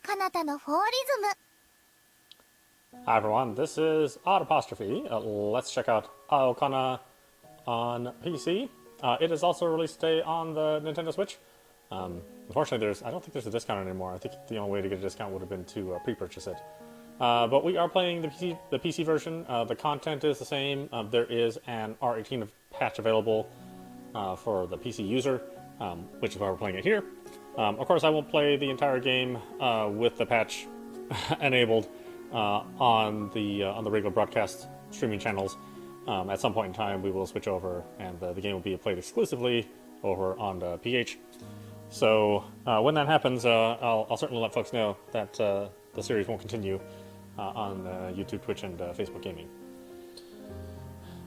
Hi everyone, this is audap. Let's check out Aokana on PC. It is also release day on the Nintendo Switch. Unfortunately, I don't think there's a discount anymore. I think the only way to get a discount would have been to pre-purchase it. But we are playing the PC version. The content is the same. There is an R18 patch available for the PC user, which is why we're playing it here. Of course, I won't play the entire game with the patch enabled on the regular broadcast streaming channels. At some point in time, we will switch over, and the game will be played exclusively over on the PH. So when that happens, I'll certainly let folks know that the series won't continue on YouTube, Twitch, and Facebook Gaming.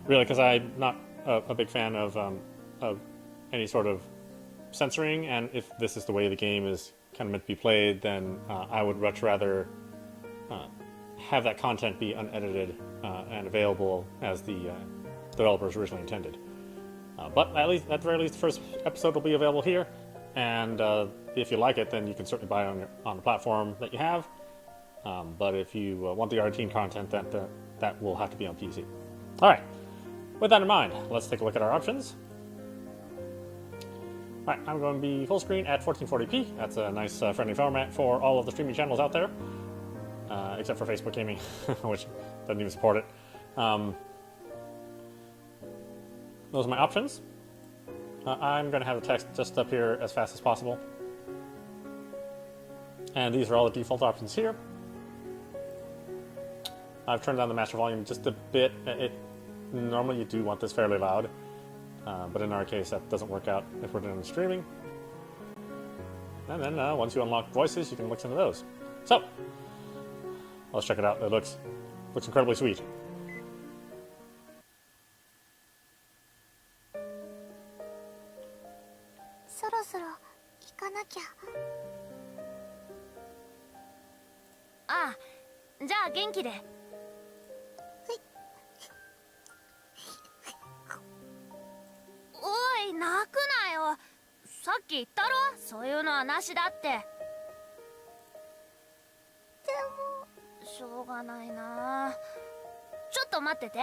Really, because I'm not a big fan of any sort of censoring, and if this is the way the game is kind of meant to be played, then I would much rather have that content be unedited and available as the developers originally intended. But at the very least, the first episode will be available here, and if you like it, then you can certainly buy it on the platform that you have. But if you want the R18 content, that will have to be on PC. All right. With that in mind, let's take a look at our options. All right, I'm going to be full screen at 1440p. That's a nice, friendly format for all of the streaming channels out there, except for Facebook Gaming, which doesn't even support it. Those are my options. I'm going to have the text just up here as fast as possible. And these are all the default options here. I've turned down the master volume just a bit. Normally you do want this fairly loud, but in our case that doesn't work out if we're doing streaming. And then once you unlock voices, you can listen to those. So, let's check it out. It looks incredibly sweet. Ah, じゃあ元気で。おい、泣くなよ。さっき言ったろ、そういうのはなしだって。でも、しょうがないな。ちょっと待ってて。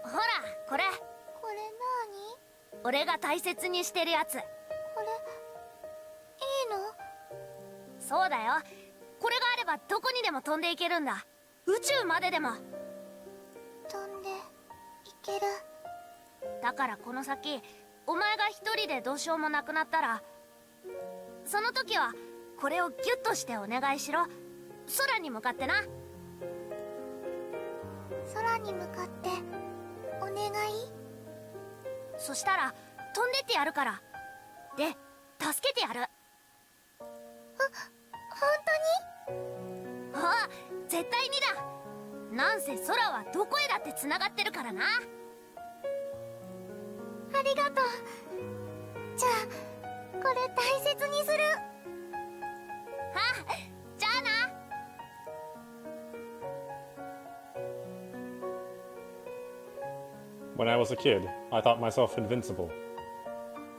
ほら、これ。これ何？俺が大切にしてるやつ。これ、いいの？そうだよ。これがあればどこにでも飛んでいけるんだ。宇宙まででも。飛んでいける。だからこの先、お前が一人でどうしようもなくなったら、その時はこれをギュッとしてお願いしろ。空に向かってな。空に向かってお願い？そしたら飛んでってやるから。で、助けてやる。本当に？あ、絶対にだ。なんせ空はどこへだってつながってるからな。ありがとう。じゃあこれ大切にする。あ、じゃあな。When I was a kid, I thought myself invincible.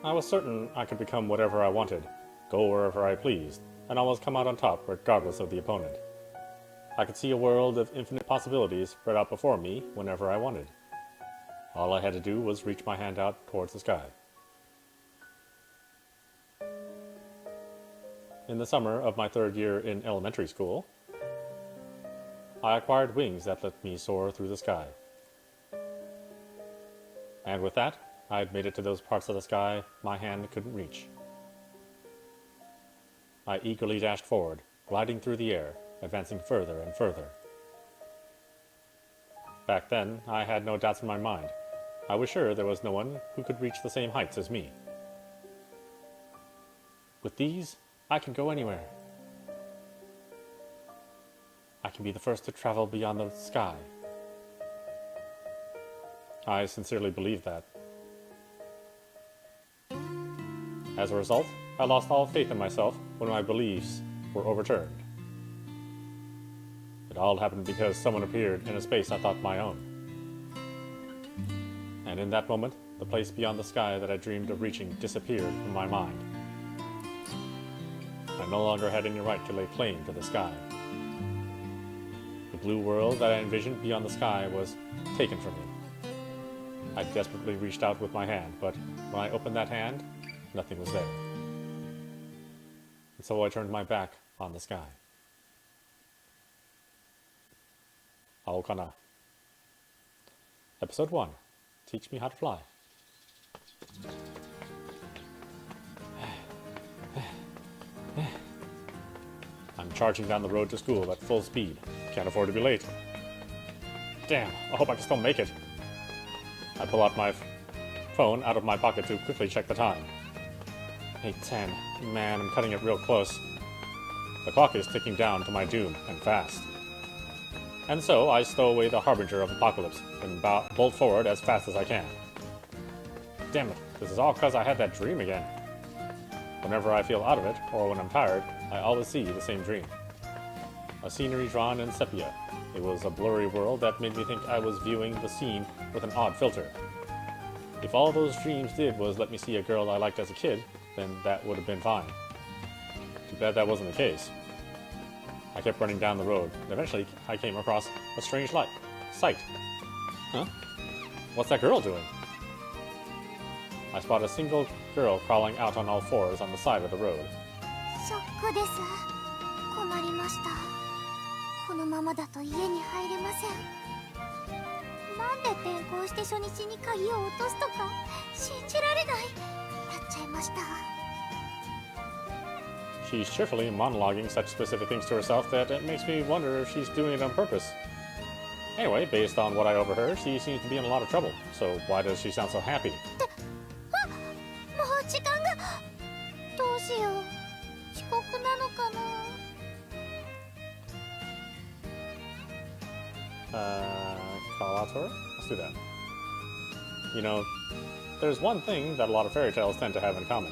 I was certain I could become whatever I wanted, go wherever I pleased, and always come out on top regardless of the opponent. I could see a world of infinite possibilities spread out before me whenever I wanted. All I had to do was reach my hand out towards the sky. In the summer of my 3rd year in elementary school, I acquired wings that let me soar through the sky. And with that, I had made it to those parts of the sky my hand couldn't reach. I eagerly dashed forward, gliding through the air, advancing further and further. Back then, I had no doubts in my mind. I was sure there was no one who could reach the same heights as me. With these, I can go anywhere. I can be the first to travel beyond the sky. I sincerely believe that. As a result, I lost all faith in myself when my beliefs were overturned. It It all happened because someone appeared in a space I thought my own. And in that moment, the place beyond the sky that I dreamed of reaching disappeared from my mind. I no longer had any right to lay claim to the sky. The blue world that I envisioned beyond the sky was taken from me. I desperately reached out with my hand, but when I opened that hand, nothing was there. And so I turned my back on the sky. Aokana. Episode 1. Teach me how to fly. I'm charging down the road to school at full speed. Can't afford to be late. Damn, I hope I can still make it. I pull out my phone out of my pocket to quickly check the time. 8:10. Man, I'm cutting it real close. The clock is ticking down to my doom, and fast. And so I stow away the harbinger of apocalypse and bolt forward as fast as I can. Damn it, this is all because I had that dream again. Whenever I feel out of it, or when I'm tired, I always see the same dream. A scenery drawn in sepia. It was a blurry world that made me think I was viewing the scene with an odd filter. If all those dreams did was let me see a girl I liked as a kid, then that would have been fine. Too bad that wasn't the case. I kept running down the road, and eventually I came across a strange sight. Huh? What's that girl doing? I spot a single girl crawling out on all fours on the side of the road. ショックです。困りました。このままだと家に入れません。なんで転校して初日に鍵を落とすとか信じられない。やっちゃいました。She's cheerfully monologuing such specific things to herself that it makes me wonder if she's doing it on purpose. Anyway, based on what I overheard, she seems to be in a lot of trouble. So why does she sound so happy? もう時間が。どうしよう。遅刻なのかな。Call out to her? Let's do that. You know, there's one thing that a lot of fairy tales tend to have in common.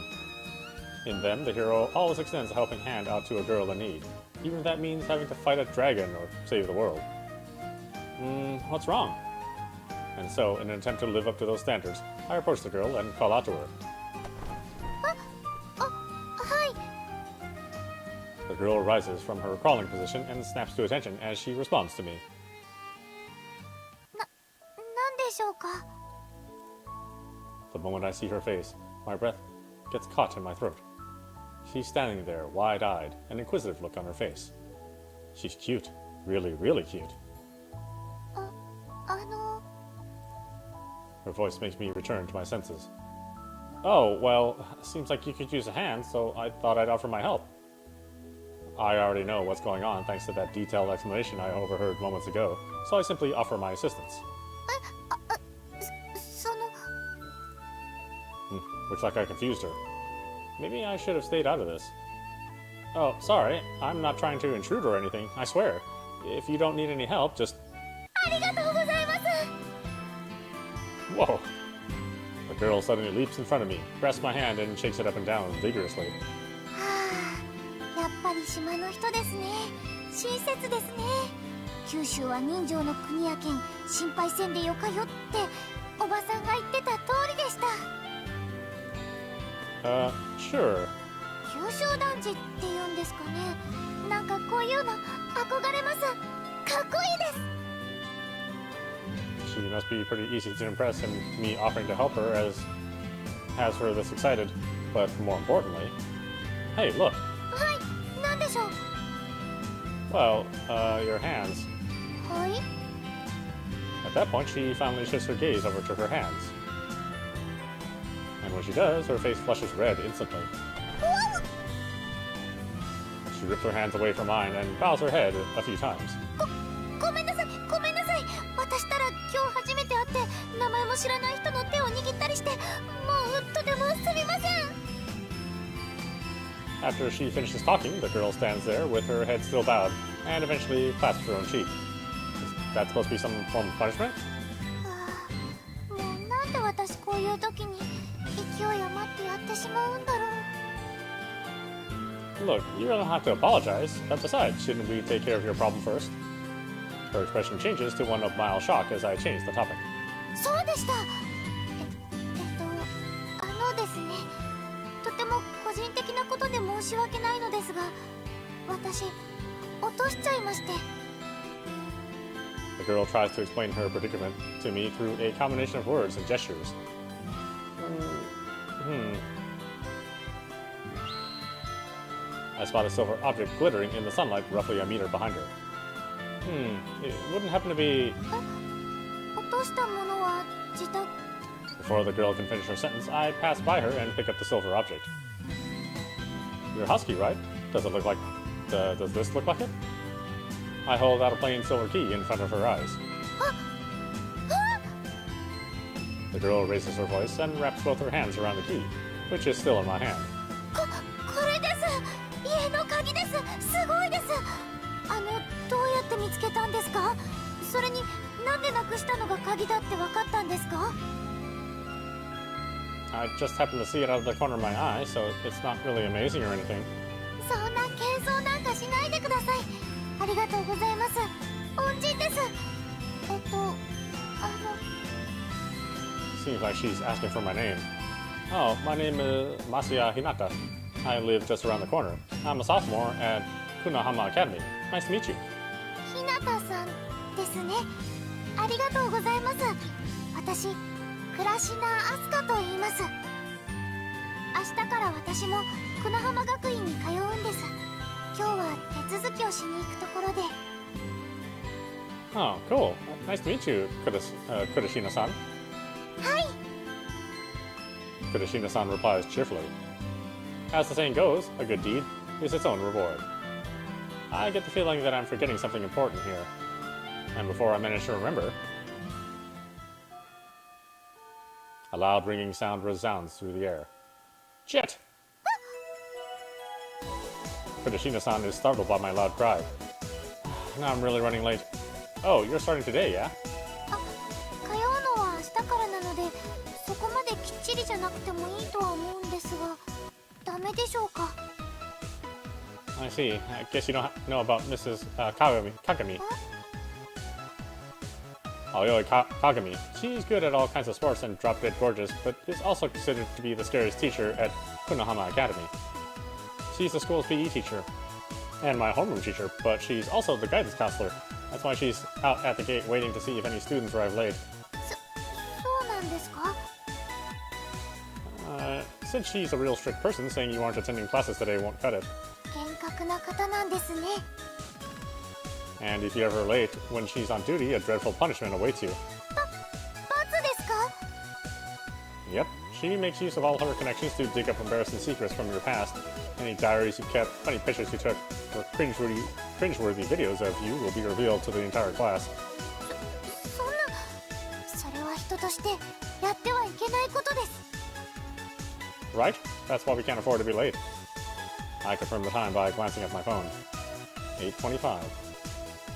In them, the hero always extends a helping hand out to a girl in need, even if that means having to fight a dragon or save the world. What's wrong? And so, in an attempt to live up to those standards, I approach the girl and call out to her. Hi. The girl rises from her crawling position and snaps to attention as she responds to me. なんでしょうか。The moment I see her face, my breath gets caught in my throat. She's standing there, wide-eyed, an inquisitive look on her face. She's cute. Really, really cute. Her voice makes me return to my senses. Oh, well, seems like you could use a hand, so I thought I'd offer my help. I already know what's going on thanks to that detailed explanation I overheard moments ago, so I simply offer my assistance. その。Looks like I confused her. Maybe I should have stayed out of this. Oh, sorry. I'm not trying to intrude or anything, I swear. If you don't need any help, just... ありがとうございます。 Whoa! The girl suddenly leaps in front of me, grasps my hand, and shakes it up and down vigorously. はあ、やっぱり島の人ですね。親切ですね。九州は人情の国やけん、心配せんでよかよっておばさんが言ってた通りでした。Sure. 九州男児って言うんですかね。なんかこういうの憧れます。かっこいいです。 She must be pretty easy to impress, and me offering to help her has her this excited. But more importantly, hey, look. はい、なんでしょう。 Well, your hands. はい。 At that point, she finally shifts her gaze over to her hands. And when she does, her face flushes red instantly. She rips her hands away from mine and bows her head a few times. ごめんなさい、ごめんなさい。私たら今日初めて会って名前も知らない人の手を握ったりして、もうとてもすみません。 After she finishes talking, the girl stands there with her head still bowed and eventually clasps her own cheek. Is that supposed to be some form of punishment? もうなんで私こういう時に勢い余ってやってしまうんだろう。 Look, you don't have to apologize. But besides, shouldn't we take care of your problem first? Her expression changes to one of mild shock as I change the topic. そうでした。ですね。とても個人的なことで申し訳ないのですが、私落としちゃいまして。The girl tries to explain her predicament to me through a combination of words and gestures. I spot a silver object glittering in the sunlight roughly a meter behind her. It wouldn't happen to be... 落としたものは自宅。 Before the girl can finish her sentence, I pass by her and pick up the silver object. You're husky, right? Does it look like... does this look like it? I hold out a plain silver key in front of her eyes. The girl raises her voice and wraps both her hands around the key, which is still in my hand. これです。家の鍵です。すごいです。どうやって見つけたんですか？それに、なんでなくしたのが鍵だって分かったんですか？ I just happened to see it out of the corner of my eye, so it's not really amazing or anything. そんな謙遜なんかしないでください。ありがとうございます。恩人です。Seems like she's asking for my name. Oh, my name is Masuya Hinata. I live just around the corner. I'm a sophomore at Kunahama Academy. Nice to meet you. ひなたさんですね。ありがとうございます。私、倉科明日香と言います。明日から私も久名浜学院に通うんです。今日は手続きをしに行くところで。Oh, cool. Nice to meet you, Kurashina-san. はい。 Kurashina-san replies cheerfully. As the saying goes, a good deed is its own reward. I get the feeling that I'm forgetting something important here. And before I manage to remember, a loud ringing sound resounds through the air. Jet! Kurashina-san is startled by my loud cry. Now I'm really running late. Oh, you're starting today, yeah? 通うのは明日からなので、そこまできっちりじゃなくてもいいとは思うんですが、ダメでしょうか？ I see. I guess you don't know about Mrs. Kagami. Aoi Kagami. She's good at all kinds of sports and drop-dead gorgeous, but is also considered to be the scariest teacher at Kunahama Academy. She's the school's PE teacher, and my homeroom teacher, but she's also the guidance counselor. That's why she's out at the gate waiting to see if any students arrive late. そうなんですか？ Since she's a real strict person, saying you aren't attending classes today won't cut it. 厳格な方なんですね。 And if you're ever late, when she's on duty, a dreadful punishment awaits you. 罰ですか？ Yep, she makes use of all her connections to dig up embarrassing secrets from your past. Any diaries you kept, funny pictures you took, or cringeworthy videos of you will be revealed to the entire class. そんな、それは人としてやってはいけないことです。 Right? That's why we can't afford to be late. I confirm the time by glancing at my phone. 8:25.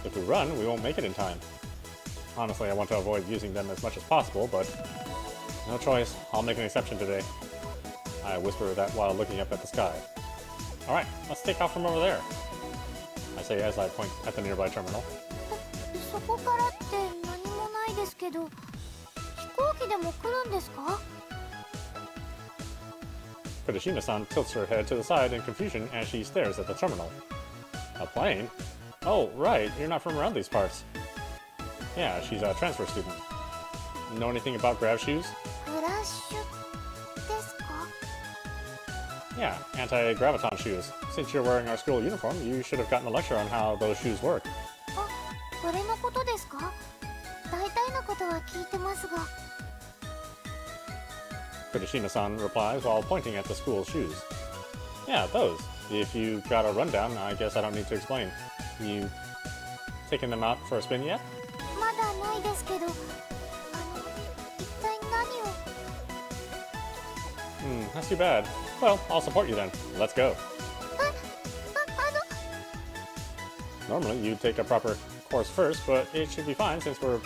If we run, we won't make it in time. Honestly, I want to avoid using them as much as possible, but no choice. I'll make an exception today. I whisper that while looking up at the sky. Alright, let's take off from over there. I say as I point at the nearby terminal. そこからって何もないですけど、飛行機でも来るんですか？ Kurashina-san tilts her head to the side in confusion as she stares at the terminal. A plane? Oh, right, you're not from around these parts. Yeah, she's a transfer student. Know anything about grav shoes? フラッシュですか？ Yeah, anti-Graviton shoes. Since you're wearing our school uniform, you should have gotten a lecture on how those shoes work. あ、これのことですか？大体のことは聞いてますが。 Kurashina-san replies while pointing at the school's shoes. Yeah, those. If you got a rundown, I guess I don't need to explain. You taken them out for a spin yet? まだないですけど、一体何を？ That's too bad. Well, I'll support you then. Let's go. Normally, you take a proper course first, but it should be fine since we're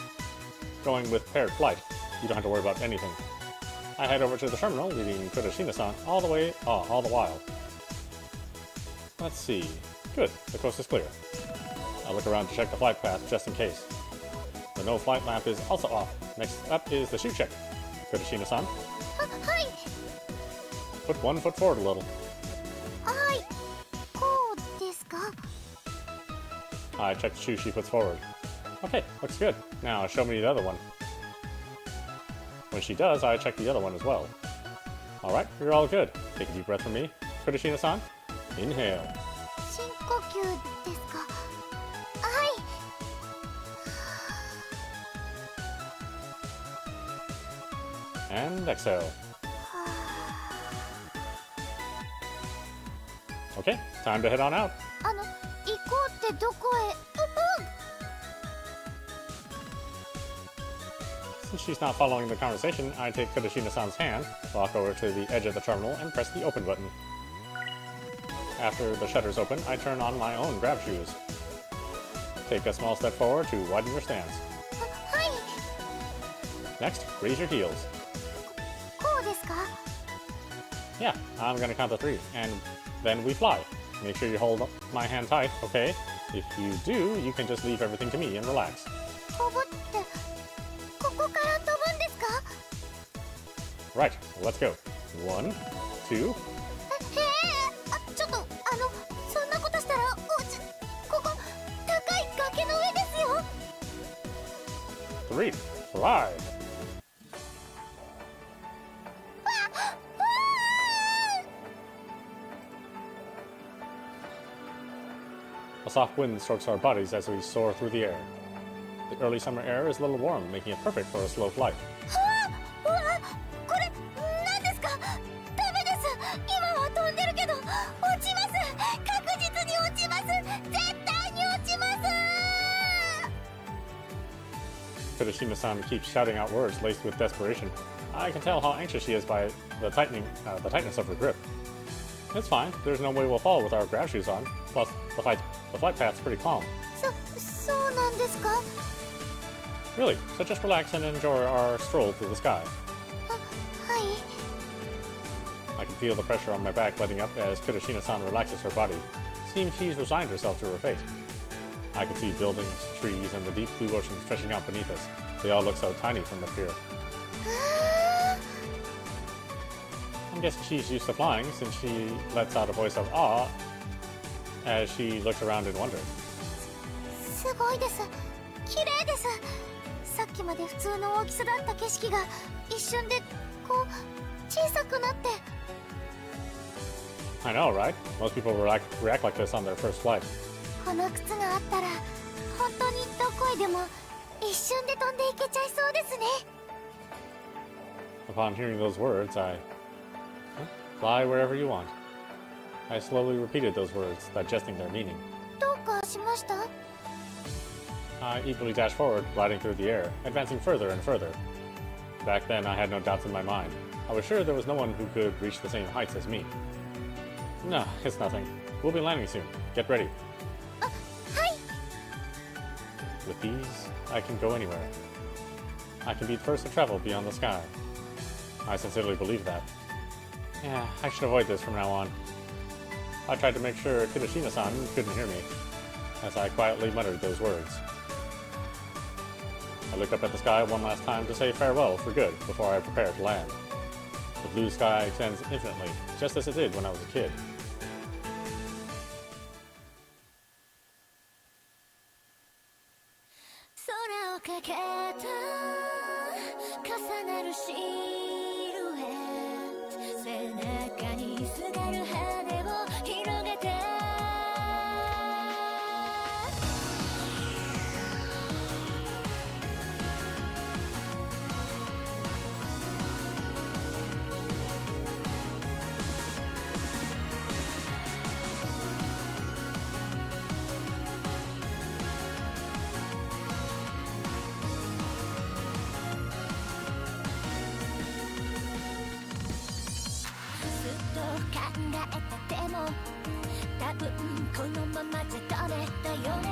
going with paired flight. You don't have to worry about anything. I head over to the terminal, leaving Kurashina-san all the while. Let's see. Good, the coast is clear. I look around to check the flight path just in case. The no flight lamp is also off. Next up is the shoe check. Kudashina-san, はい。 put 1 foot forward a little. はい。こうですか？ I check the shoe she puts forward. Okay, looks good. Now show me the other one. When she does, I check the other one as well. Alright, you're all good. Take a deep breath from me. Kudashina-san, inhale. 深呼吸ですか？はい。 And exhale. Okay, time to head on out. 行こうってどこへ？ Since she's not following the conversation, I take Kudashina-san's hand, walk over to the edge of the terminal, and press the open button. After the shutters open, I turn on my own grab shoes. Take a small step forward to widen your stance. はい。 Next, raise your heels. こうですか？ Yeah, I'm gonna count to 3, and then we fly. Make sure you hold my hand tight, okay? If you do, you can just leave everything to me and relax. 飛ぶって、ここから飛ぶんですか？ Right, let's go. 1, 2, ちょっと、そんなことしたら、ここ、高い崖の上ですよ。 3, fly! A soft wind strokes our bodies as we soar through the air. The early summer air is a little warm, making it perfect for a slow flight. うわ、これ、何ですか？ダメです。今は飛んでるけど、落ちます。確実に落ちます。絶対に落ちます。 Kudashina-san keeps shouting out words laced with desperation. I can tell how anxious she is by the tightness of her grip. It's fine. There's no way we'll fall with our grab shoes on. Plus, the flight path's pretty calm. そうなんですか？ Really, so just relax and enjoy our stroll through the sky. はい。 I can feel the pressure on my back letting up as Kudashina-san relaxes her body. Seems she's resigned herself to her fate. I can see buildings, trees, and the deep blue ocean stretching out beneath us. They all look so tiny from up here. I'm guessing she's used to flying since she lets out a voice of awe as she looks around in wonder. すごいです。綺麗です。さっきまで普通の大きさだった景色が一瞬でこう小さくなって。 I know, right? Most people react like this on their first flight. この靴があったら本当にどこへでも一瞬で飛んでいけちゃいそうですね。 Upon hearing those words, fly wherever you want. I slowly repeated those words, digesting their meaning. どうかしました？ I eagerly dashed forward, gliding through the air, advancing further and further. Back then, I had no doubts in my mind. I was sure there was no one who could reach the same heights as me. No, it's nothing. We'll be landing soon. Get ready. はい。 With these, I can go anywhere. I can be the first to travel beyond the sky. I sincerely believe that. Yeah, I should avoid this from now on. I tried to make sure Kudashina-san couldn't hear me, as I quietly muttered those words. I looked up at the sky one last time to say farewell for good before I prepared to land. The blue sky extends infinitely, just as it did when I was a kid. 空をかけた重なるシルエット、背中にすがる羽を広げて、多分このままじゃダメだよね。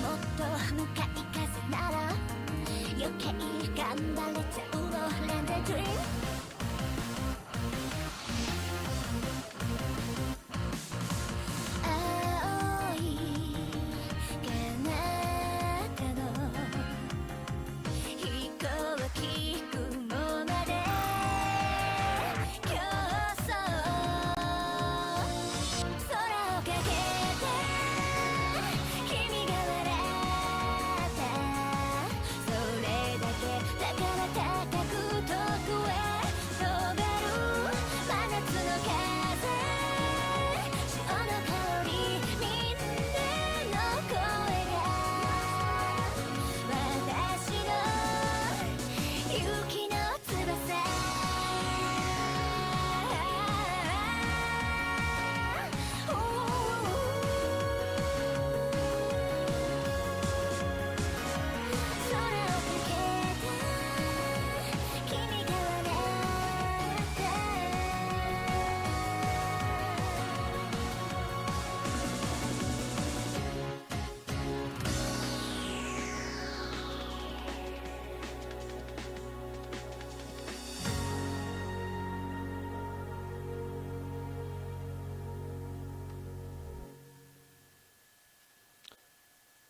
もっと向かい風なら余計頑張れちゃうの。 Land a dream。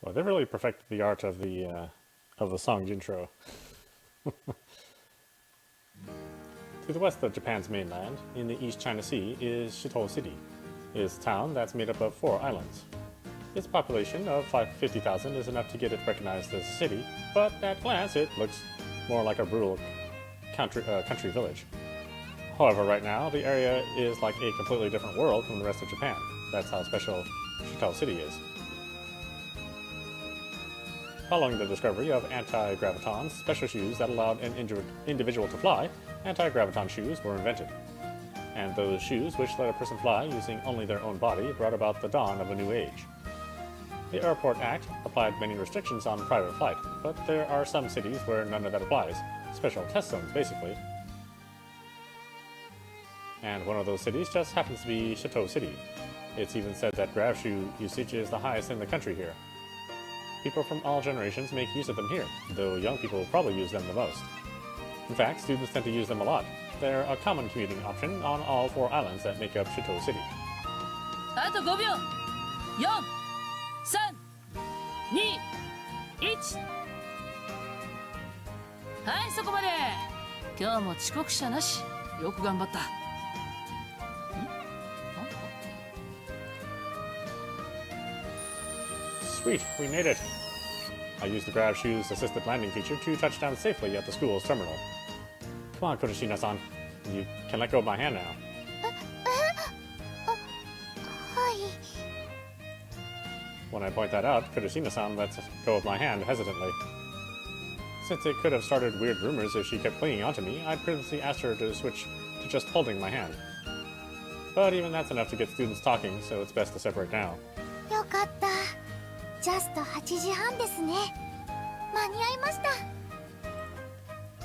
Well, they really perfected the art of the song's intro. To the west of Japan's mainland, in the East China Sea, is Shito City. It is a town that's made up of 4 islands. Its population of 50,000 is enough to get it recognized as a city, but at glance it looks more like a rural country village. However, right now, the area is like a completely different world from the rest of Japan. That's how special Shito City is. Following the discovery of anti-gravitons, special shoes that allowed an individual to fly, anti-graviton shoes were invented. And those shoes, which let a person fly using only their own body, brought about the dawn of a new age. The Airport Act applied many restrictions on private flight, but there are some cities where none of that applies. Special test zones, basically. And one of those cities just happens to be Shito City. It's even said that grav shoe usage is the highest in the country here. People from all generations make use of them here, though young people probably use them the most. In fact, students tend to use them a lot. They're a common commuting option on all 4 islands that make up Shito City. あと5秒。4、3、2、1。はい、そこまで。今日も遅刻者なし。よく頑張った。Sweet, we made it. I used the Grav Shoes assisted landing feature to touch down safely at the school's terminal. Come on, Kurashina-san. You can let go of my hand now. When I point that out, Kurashina-san lets go of my hand hesitantly. Since it could have started weird rumors if she kept clinging onto me, I'd previously asked her to switch to just holding my hand. But even that's enough to get students talking, so it's best to separate now. よかった。ジャスト8時半ですね。間に合いました。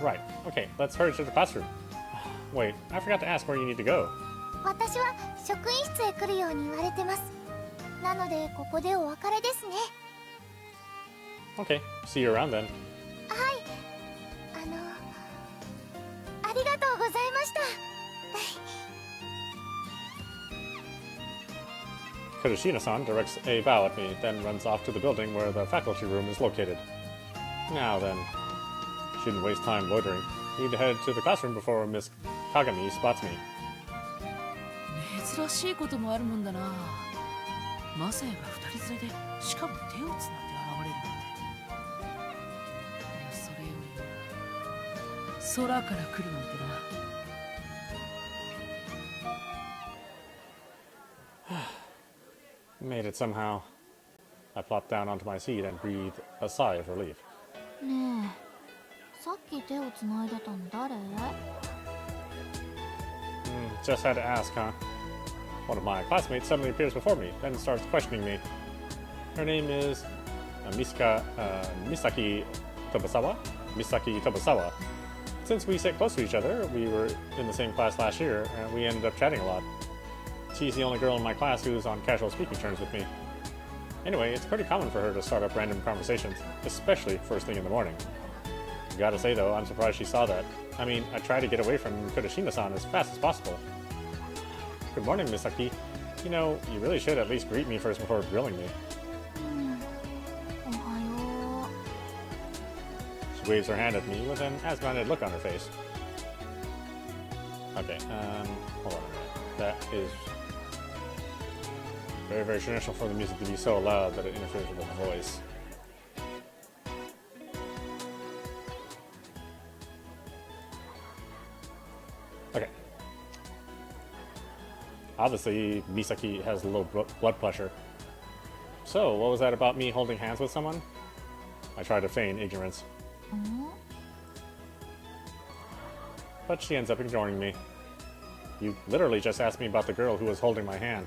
Right, okay, let's hurry to the classroom. Wait, I forgot to ask where you need to go. 私は職員室へ来るように言われてます。なのでここでお別れですね。Okay, see you around then. はい。ありがとうございました。Kurashina-san directs a bow at me, then runs off to the building where the faculty room is located. Now then, shouldn't waste time loitering. Need to head to the classroom before Miss Kagami spots me. 珍しいこともあるもんだな。マサヤが2人連れで、しかも手をつないで現れるなんて。いや、それよりも空から来るなんてな。Made it somehow. I plopped down onto my seat and breathed a sigh of relief. ねえ、さっき手をつないでたの誰？ Just had to ask, huh? One of my classmates suddenly appears before me, then starts questioning me. Her name is Misaki Tobasawa? Misaki Tobasawa. Since we sit close to each other, we were in the same class last year, and we ended up chatting a lot. She's the only girl in my class who's on casual speaking terms with me. Anyway, it's pretty common for her to start up random conversations, especially first thing in the morning. Gotta say though, I'm surprised she saw that. I mean, I tried to get away from Kurashina-san as fast as possible. Good morning, Misaki. You know, you really should at least greet me first before grilling me. おはよう。 She waves her hand at me with an absent-minded look on her face. Okay, hold on a minute. That is very, very traditional for the music to be so loud that it interferes with the voice. Okay. Obviously, Misaki has low blood pressure. So, what was that about me holding hands with someone? I try to feign ignorance. But she ends up ignoring me. You literally just asked me about the girl who was holding my hand.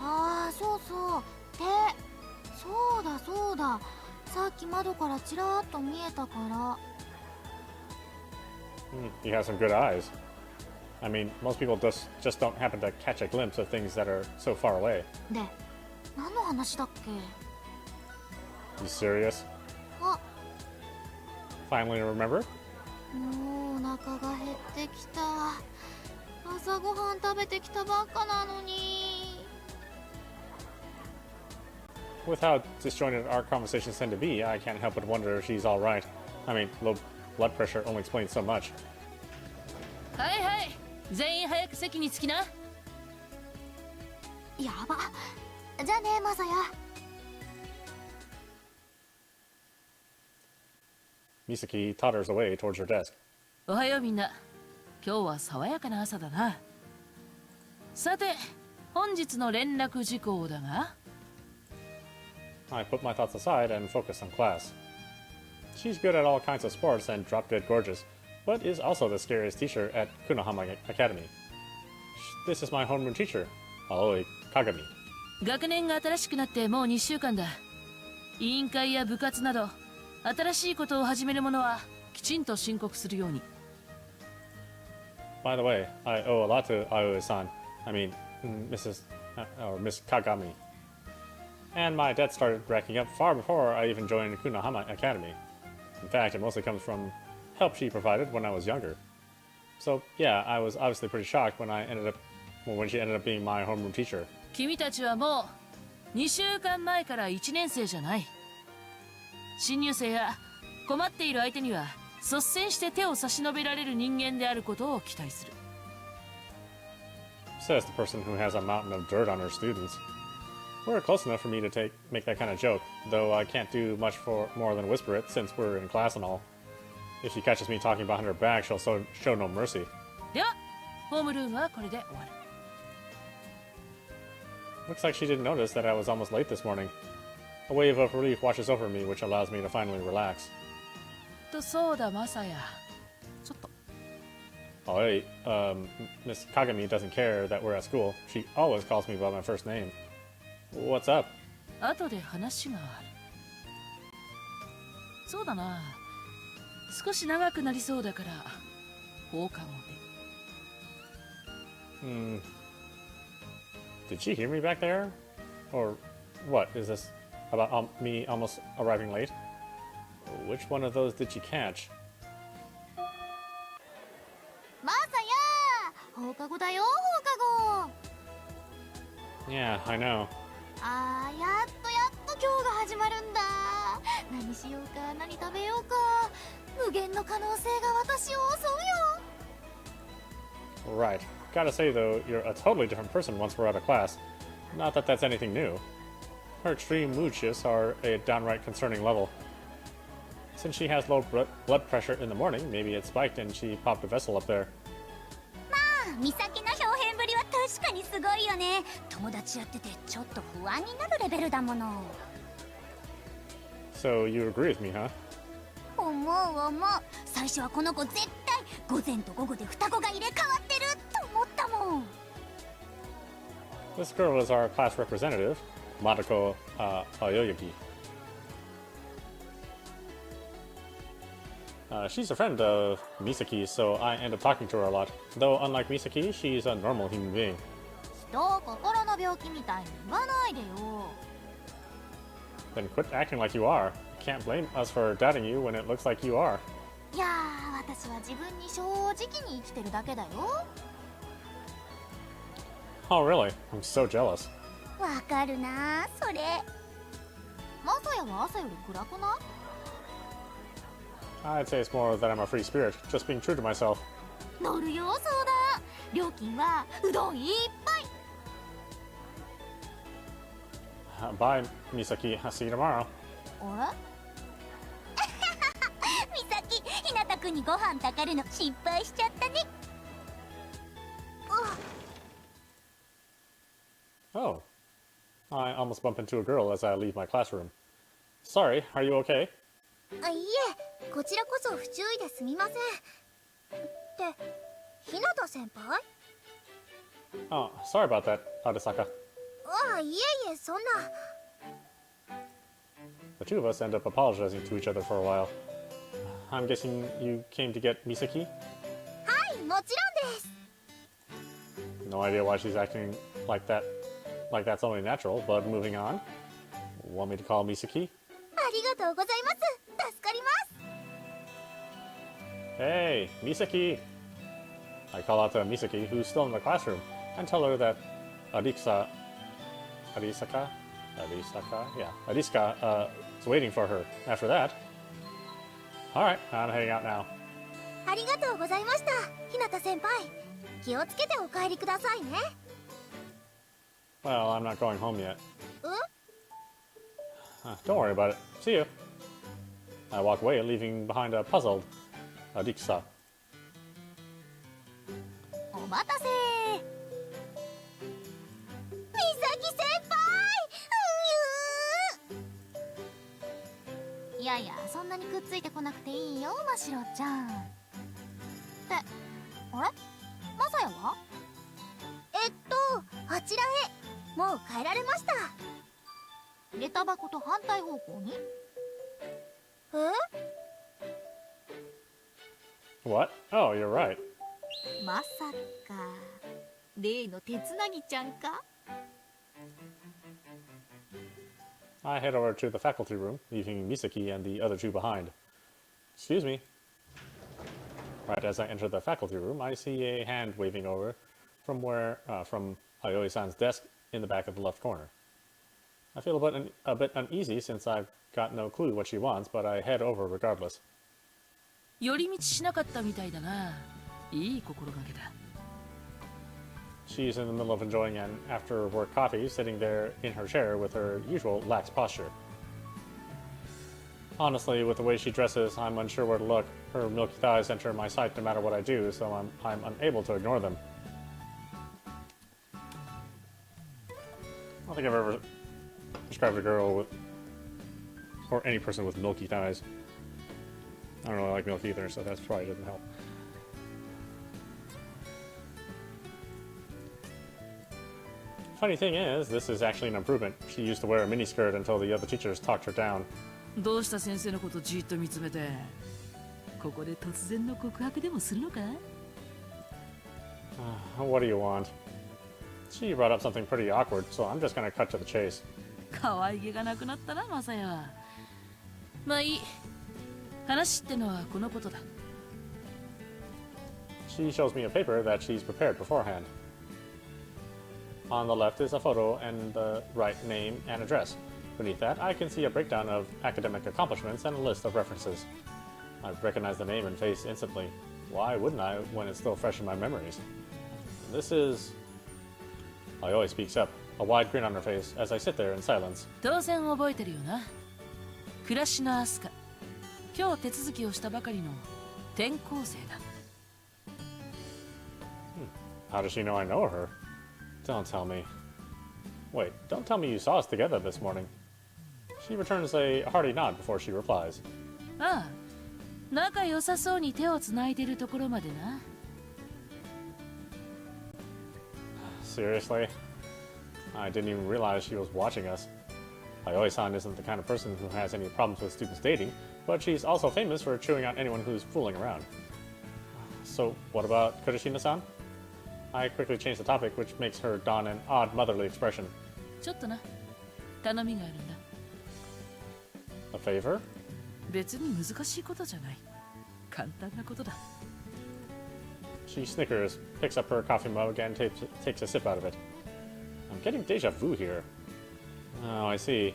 ああ、そうそう。手。そうだそうだ。さっき窓からちらっと見えたから。You have some good eyes. I mean, most people just don't happen to catch a glimpse of things that are so far away. で、何の話だっけ？ You serious? あ、Finally remember? もうお腹が減ってきた。朝ごはん食べてきたばっかなのに。With how disjointed our conversations tend to be, I can't help but wonder if she's alright. I mean, low blood pressure only explains so much. はいはい、全員早く席に着きな。やば。じゃあね、マサヤ。Misaki totters away towards her desk. おはようみんな。今日は爽やかな朝だな。さて、本日の連絡事項だが。I put my thoughts aside and focus on class. She's good at all kinds of sports and drop-dead gorgeous, but is also the scariest teacher at Kunohama Academy. This is my homeroom teacher, Aoi Kagami. 学年が新しくなってもう2週間だ。委員会や部活など新しいことを始める者はきちんと申告するように。By the way, I owe a lot to Aoi-san. I mean, Mrs. or Miss Kagami. And my debt started racking up far before I even joined Kunohama Academy. In fact, it mostly comes from help she provided when I was younger. So yeah, I was obviously pretty shocked when she ended up being my homeroom teacher. 君たちはもう2週間前から1年生じゃない。新入生や困っている相手には率先して手を差し伸べられる人間であることを期待する。Says the person who has a mountain of dirt on her students. We're close enough for me to make that kind of joke, though I can't do much more than whisper it since we're in class and all. If she catches me talking behind her back, she'll show no mercy. では、ホームルームはこれで終わる。Looks like she didn't notice that I was almost late this morning. A wave of relief washes over me, which allows me to finally relax. そうだ、マサヤ。ちょっと。Oh, hey, Miss Kagami doesn't care that we're at school. She always calls me by my first name. What's up? 後で話がある。そうだな。少し長くなりそうだから放課後で。Did she hear me back there? Or what? Is this about me almost arriving late? Which one of those did she catch? マサヤ、放課後だよ、放課後。Yeah, I know. あー、やっと今日が始まるんだ。何しようか、何食べようか。無限の可能性が私を襲うよ。 Right. Gotta say though, you're a totally different person once we're out of class. Not that that's anything new. Her extreme mood shifts are a downright concerning level. Since she has low blood pressure in the morning, maybe it spiked and she popped a vessel up there. まあ、美咲の表現ぶりは確かにすごいよね。友達やっててちょっと不安になるレベルだもの。So you agree with me, huh? 思う。最初はこの子絶対午前と午後で双子が入れ替わってると思ったもん。This girl is our class representative, Madako Aoyagi. She's a friend of Misaki's, so I end up talking to her a lot. Though unlike Misaki, she's a normal human being. 人を心の病気みたいに言わないでよ。 Then quit acting like you are. Can't blame us for doubting you when it looks like you are. いやー、私は自分に正直に生きてるだけだよ。 Oh really? I'm so jealous. わかるなー、それ。マサヤは朝より暗くない？ I'd say it's more that I'm a free spirit, just being true to myself. 乗るよ、そうだ。料金はうどんいっぱい。 Bye, Misaki. I'll see you tomorrow. あれ？美咲、ひなたくんにご飯たかるの失敗しちゃったね。Oh. I almost bump into a girl as I leave my classroom. Sorry, are you okay? あ、いいえ、こちらこそ不注意ですみません。ってひなた先輩？ Oh, sorry about that, Adesaka. あ、いえいえ、そんな。 The two of us end up apologizing to each other for a while. I'm guessing you came to get Misaki? はい、もちろんです。 No idea why she's acting like that. Like that's only natural, but moving on. Want me to call Misaki? ありがとうございます。助かります。 Hey, Misaki! I call out to Misaki, who's still in the classroom, and tell her that Arisaka Arisaka? Yeah, Ariska is waiting for her after that. Alright, I'm heading out now. ありがとうございました、日向先輩。気をつけてお帰りくださいね。Well, I'm not going home yet. うん？ Don't worry about it. See you. I walk away, leaving behind a puzzled Arisa. お待たせ。美咲先輩。いやいや、そんなにくっついてこなくていいよ、ましろちゃん。って、あれ？まさやは？あちらへ。もう帰られました。下駄箱と反対方向に？え？ What? Oh, you're right. まさか例の手つなぎちゃんか？ I head over to the faculty room, leaving Misaki and the other two behind. Excuse me. Right as I enter the faculty room, I see a hand waving over from Ayoi-san's desk in the back of the left corner. I feel a bit uneasy since I've got no clue what she wants, but I head over regardless. 寄り道しなかったみたいだな。いい心がけだ。 She's in the middle of enjoying an after-work coffee, sitting there in her chair with her usual lax posture. Honestly, with the way she dresses, I'm unsure where to look. Her milky thighs enter my sight no matter what I do, so I'm unable to ignore them. I don't think I've ever described a girl with, or any person with milky thighs. I don't really like milk either, so that probably doesn't help. Funny thing is, this is actually an improvement. She used to wear a miniskirt until the other teachers talked her down. どうした先生のことじっと見つめて。ここで突然の告白でもするのか？ What do you want? She brought up something pretty awkward, so I'm just gonna cut to the chase. 可愛げがなくなったな、マサヤは。まあいい。話ってのはこのことだ。She shows me a paper that she's prepared beforehand. On the left is a photo and the right name and address. Beneath that, I can see a breakdown of academic accomplishments and a list of references. I recognize the name and face instantly. Why wouldn't I when it's still fresh in my memories? This is... Ayoi speaks up, a wide grin on her face as I sit there in silence. 当然覚えてるよな。暮らしのアスカ。今日手続きをしたばかりの転校生だ。How does she know I know her? Don't tell me. Wait, don't tell me you saw us together this morning. She returns a hearty nod before she replies. ああ、仲良さそうに手をつないでるところまでな。Seriously? I didn't even realize she was watching us. Ayoi-san isn't the kind of person who has any problems with students dating, but she's also famous for chewing out anyone who's fooling around. So, what about Kurashina-san? I quickly change the topic, which makes her don an odd motherly expression. ちょっとな。頼みがあるんだ。A favor? 別に難しいことじゃない。簡単なことだ。She snickers, picks up her coffee mug, and takes a sip out of it. I'm getting deja vu here. Oh, I see.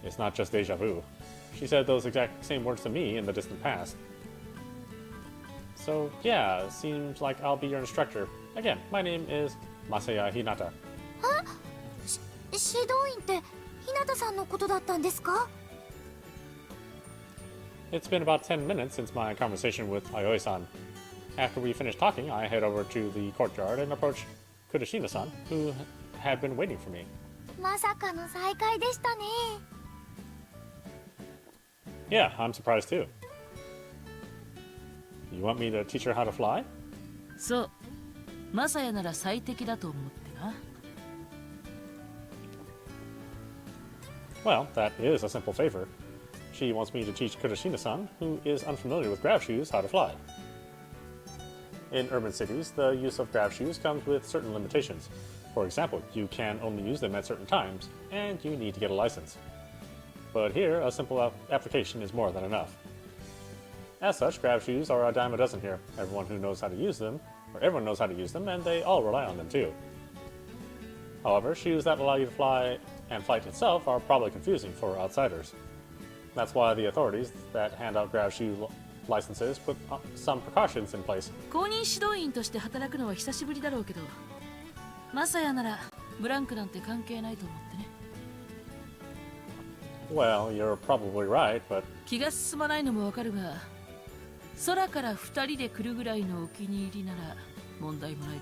It's not just deja vu. She said those exact same words to me in the distant past. So, yeah, seems like I'll be your instructor. Again, my name is Masaya Hinata. 指導員って日向さんのことだったんですか？ It's been about 10 minutes since my conversation with Ayoi-san. After we finish talking, I head over to the courtyard and approach Kurashina-san, who had been waiting for me. まさかの再会でしたね。Yeah, I'm surprised too. You want me to teach her how to fly? そう。マサヤなら最適だと思ってな。Well, that is a simple favor. She wants me to teach Kurashina-san, who is unfamiliar with grav shoes, how to fly. In urban cities, the use of grav shoes comes with certain limitations. For example, you can only use them at certain times, and you need to get a license. But here, a simple application is more than enough. As such, grav shoes are a dime a dozen here. Everyone knows how to use them, and they all rely on them too. However, shoes that allow you to fly and flight itself are probably confusing for outsiders. That's why the authorities that hand out grav shoe licenses put some precautions in place. 公認指導員として働くのは久しぶりだろうけど、マサヤならブランクなんて関係ないと思ってね。Well, you're probably right, but 気が進まないのもわかるが、空から2人で来るぐらいのお気に入りなら問題もない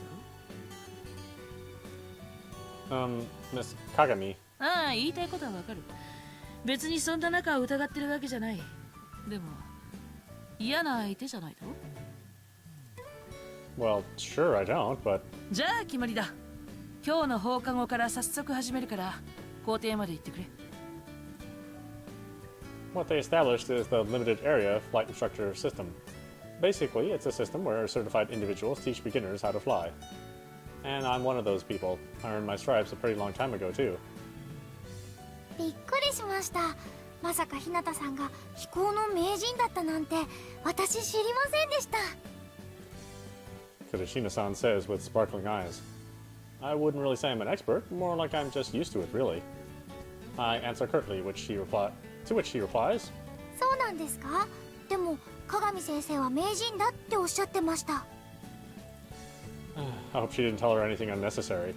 だろ。Miss Kagami. ああ、言いたいことはわかる。別にそんな仲を疑ってるわけじゃない。でも嫌な相手じゃないだろ。 Well, sure I don't, but じゃあ決まりだ。今日の放課後から早速始めるから校庭まで行ってくれ。what they established is the limited area flight instructor system. Basically, it's a system where certified individuals teach beginners how to fly. And I'm one of those people. I earned my stripes a pretty long time ago, too. びっくりしました。まさか日向さんが飛行の名人だったなんて私知りませんでした。 Kudashina-san says with sparkling eyes. I wouldn't really say I'm an expert, more like I'm just used to it, really. I answer curtly, to which she replies, そうなんですか？でも鏡先生は名人だっておっしゃってました。I hope she didn't tell her anything unnecessary.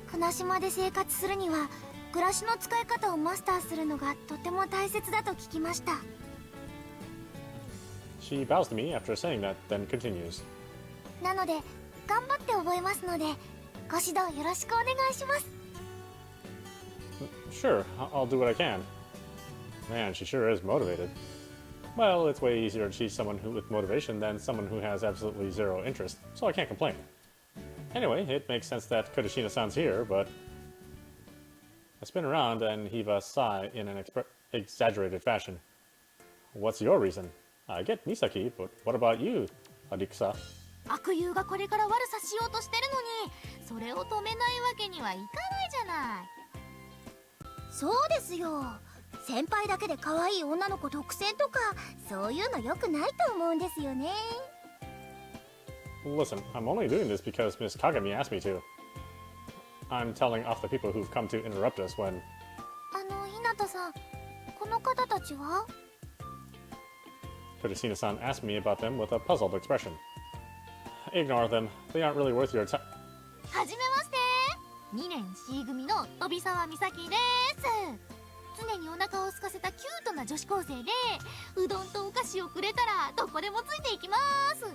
船島で生活するには暮らしの使い方をマスターするのがとても大切だと聞きました。 She bows to me after saying that, then continues. なので頑張って覚えますのでご指導よろしくお願いします。 Sure, I'll do what I can. Man, she sure is motivated. Well, it's way easier to teach someone with motivation than someone who has absolutely zero interest, so I can't complain. Anyway, it makes sense that Kudashina-san's here, but I spin around and heave a sigh in an exaggerated fashion. What's your reason? I get Misaki, but what about you, Adiksa? 悪友がこれから悪さしようとしてるのにそれを止めないわけにはいかないじゃない。そうですよ。先輩だけで可愛い女の子独占とかそういうの良くないと思うんですよね。 Listen, I'm only doing this because Miss Kagami asked me to. I'm telling off the people who've come to interrupt us when... 日向さん、この方たちは？ Kudashina-san asked me about them with a puzzled expression. Ignore them. They aren't really worth your time. はじめまして。2年 C 組の飛沢美咲です。常にお腹を空かせたキュートな女子高生でうどんとお菓子をくれたらどこでもついていきます。はい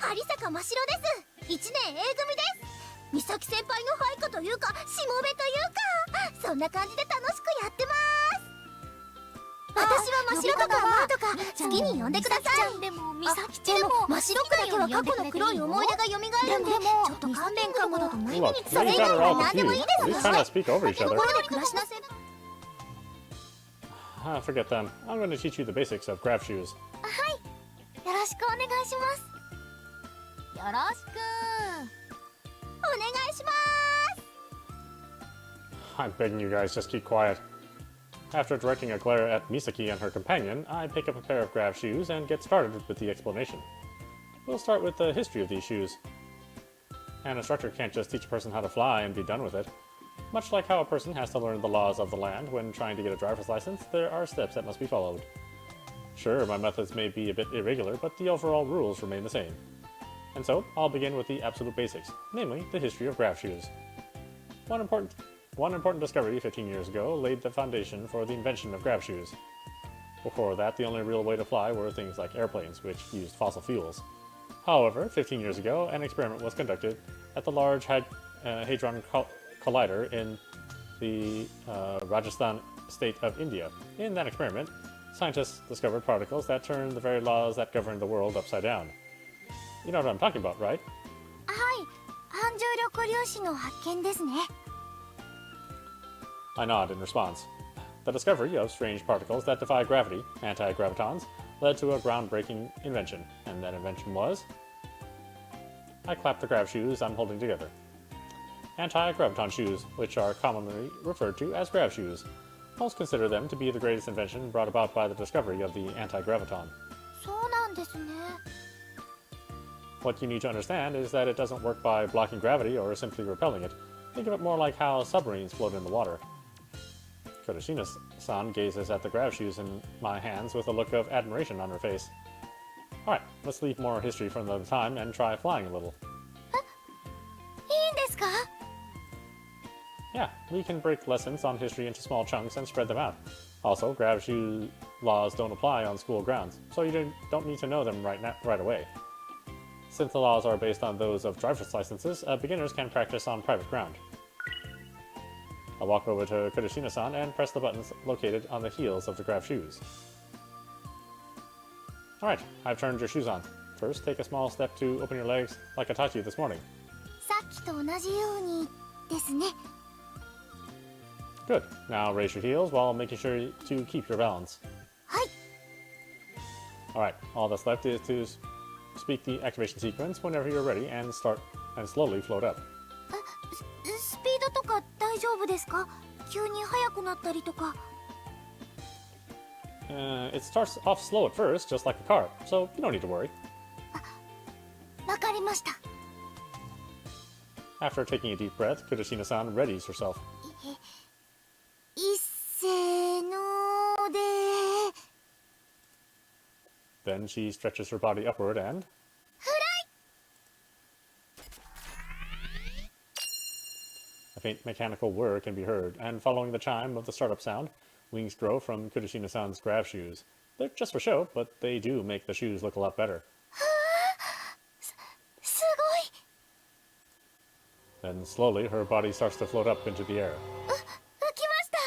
はい、有坂真白です。1年 A 組です。美咲先輩の配下というかしもべというかそんな感じで楽しくやってます。私は真白とかマとか好きに呼んでください。でも美咲ちゃんでも真白くだけは過去の黒い思い出が蘇るんでちょっと勘弁かもだと思います。 Look, それ以 you 外 got her は all 何でもいい confused. で You're す。 trying to speak over each と other. ころで暮らしなせ。 Forget them. I'm going to teach you the basics of grav shoes. はい、よろしくお願いします。よろしくお願いします。 I'm begging you guys, just keep quiet. After directing a glare at Misaki and her companion, I pick up a pair of grav shoes and get started with the explanation. We'll start with the history of these shoes. An instructor can't just teach a person how to fly and be done with it. Much like how a person has to learn the laws of the land when trying to get a driver's license, there are steps that must be followed. Sure, my methods may be a bit irregular, but the overall rules remain the same. And so, I'll begin with the absolute basics, namely the history of grav shoes. One important discovery 15 years ago laid the foundation for the invention of grav shoes. Before that, the only real way to fly were things like airplanes, which used fossil fuels. However, 15 years ago, an experiment was conducted at the Large Hadron Collider in the Rajasthan state of India. In that experiment, scientists discovered particles that turned the very laws that govern the world upside down. You know what I'm talking about, right? はい、反重力粒子の発見ですね。 I nod in response. The discovery of strange particles that defy gravity, anti-gravitons, led to a groundbreaking invention, and that invention was... I clap the grav shoes I'm holding together. Anti-graviton shoes, which are commonly referred to as grav shoes. Most consider them to be the greatest invention brought about by the discovery of the anti-graviton. そうなんですね。 What you need to understand is that it doesn't work by blocking gravity or simply repelling it. Think of it more like how submarines float in the water. Kurashina-san gazes at the grav shoes in my hands with a look of admiration on her face. Alright, let's leave more history from the time and try flying a little. いいんですか? Yeah, we can break lessons on history into small chunks and spread them out. Also, grav shoe laws don't apply on school grounds, so you don't need to know them right away. Since the laws are based on those of driver's licenses, beginners can practice on private ground. I'll walk over to Kurashina-san and press the buttons located on the heels of the grav shoes. Alright, I've turned your shoes on. First, take a small step to open your legs like I taught you this morning. さっきと同じようにですね。 Good. Now raise your heels while making sure to keep your balance. はい。 Alright, all that's left is to speak the activation sequence whenever you're ready and slowly float up. スピードとか大丈夫ですか? 急に速くなったりとか。 It starts off slow at first, just like a car, so you don't need to worry. わかりました。 After taking a deep breath, Kurashina-san readies herself. いっせーので。 Then she stretches her body upward and... フライ! A faint mechanical whir can be heard, and following the chime of the startup sound, wings grow from Kurashina-san's grav shoes. They're just for show, but they do make the shoes look a lot better. すごい! Then slowly, her body starts to float up into the air. 浮きました！動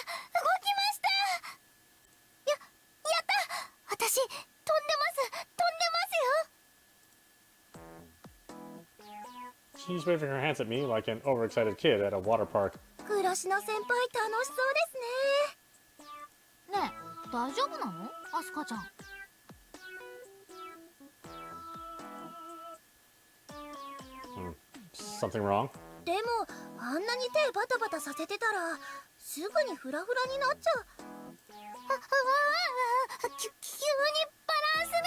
きました！やった！私、飛んでます！ She's waving her hands at me like an overexcited kid at a water park. 黒篠先輩楽しそうですね。ねえ、大丈夫なの？アスカちゃん。 Something wrong? でも、あんなに手バタバタさせてたら、すぐにフラフラになっちゃう。急にバランスが。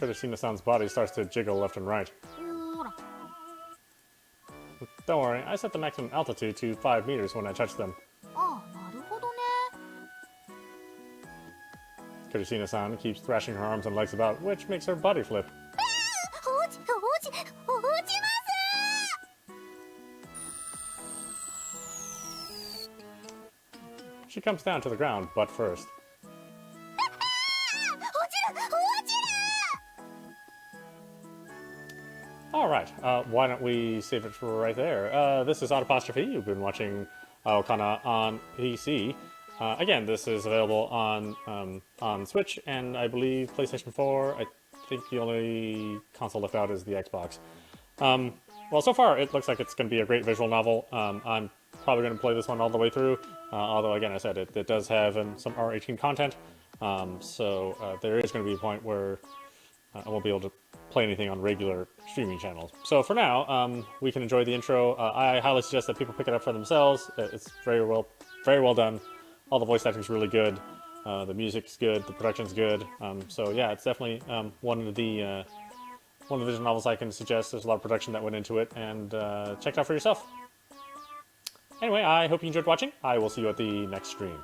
Kurashina-san's body starts to jiggle left and right. ほら。 Don't worry, I set the maximum altitude to 5 meters when I touch them. ああ、なるほどね。 Kurashina-san keeps thrashing her arms and legs about, which makes her body flip. 落ちます！ She comes down to the ground, butt first. 落ちる！ Alright, why don't we save it for right there. This is audap. You've been watching Aokana on PC. Again, this is available on Switch and I believe PlayStation 4. I think the only console left out is the Xbox. Well, so far it looks like it's going to be a great visual novel. I'm probably going to play this one all the way through, although again, I said it does have some R18 content, so there is going to be a point where I won't be able to play anything on regular streaming channels. So for now, we can enjoy the intro. I highly suggest that people pick it up for themselves. It's very well done. All the voice acting is really good. The music's good. The production's good. So yeah, it's definitely one of the visual novels I can suggest. There's a lot of production that went into it, and check it out for yourself. Anyway, I hope you enjoyed watching. I will see you at the next stream.